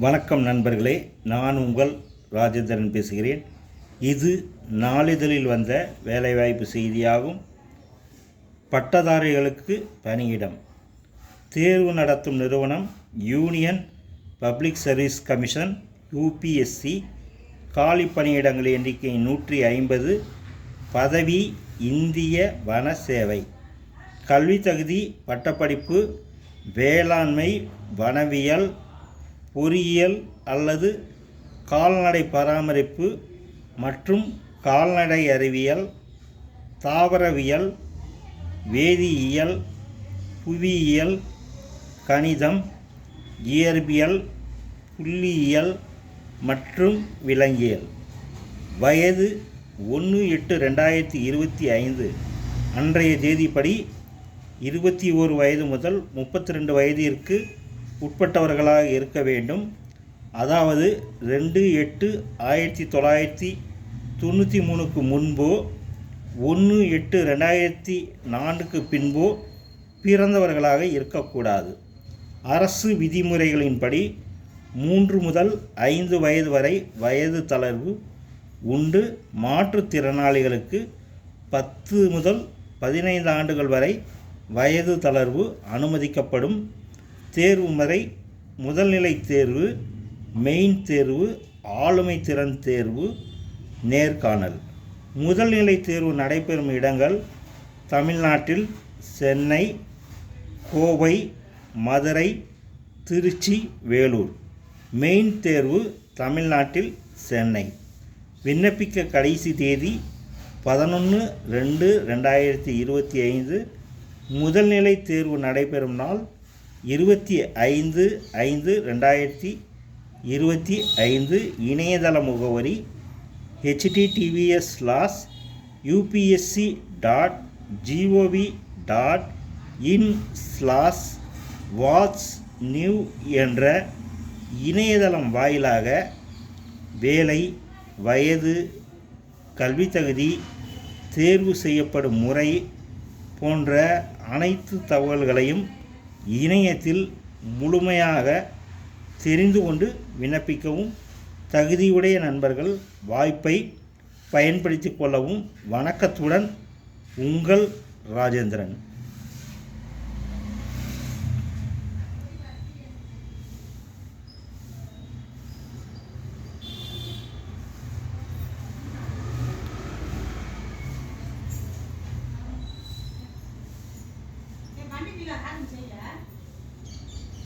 வணக்கம் நண்பர்களே, நான் உங்கள் ராஜேந்திரன் பேசுகிறேன். இது நாளிதழில் வந்த வேலைவாய்ப்பு செய்தியாகும். பட்டதாரிகளுக்கு பணியிடம். தேர்வு நடத்தும் நிறுவனம் union public service commission UPSC. காலி பணியிடங்கள் எண்ணிக்கை 150. பதவி இந்திய வன சேவை. கல்வி தகுதி பட்டப்படிப்பு வேளாண்மை, வனவியல், பொறியியல் அல்லது கால்நடை பராமரிப்பு மற்றும் கால்நடை அறிவியல், தாவரவியல், வேதியியல், புவியியல், கணிதம், இயற்பியல், புள்ளியியல் மற்றும் விலங்கியல். வயது 1/8/2025 அன்றைய தேதிப்படி 21 வயது முதல் 32 வயதிற்கு உட்பட்டவர்களாக இருக்க வேண்டும். அதாவது 2/8/1993க்கு முன்போ 1/8/2004க்கு பின்போ பிறந்தவர்களாக இருக்கக்கூடாது. அரசு விதிமுறைகளின்படி 3 முதல் 5 வயது வரை வயது தளர்வு உண்டு. மாற்றுத்திறனாளிகளுக்கு 10 முதல் 15 ஆண்டுகள் வரை வயது தளர்வு அனுமதிக்கப்படும். தேர்வு முறை: முதல்நிலை தேர்வு, மெயின் தேர்வு, ஆளுமை திறன் தேர்வு, நேர்காணல். முதல்நிலை தேர்வு நடைபெறும் இடங்கள் தமிழ்நாட்டில் சென்னை, கோவை, மதுரை, திருச்சி, வேலூர். மெயின் தேர்வு தமிழ்நாட்டில் சென்னை. விண்ணப்பிக்க கடைசி தேதி 11/2/2025. முதல்நிலை தேர்வு நடைபெறும் நாள் 25/5/2025. இணையதள முகவரி https://upsc.gov.in/what's-new என்ற இணையதளம் வாயிலாக வேலை, வயது, கல்வி தகுதி, தேர்வு செய்யப்படும் முறை போன்ற அனைத்து தகவல்களையும் இணையத்தில் முழுமையாக தெரிந்து கொண்டு விண்ணப்பிக்கவும். தகுதியுடைய நண்பர்கள் வாய்ப்பை பயன்படுத்தி கொள்ளவும். வணக்கத்துடன், உங்கள் ராஜேந்திரன்.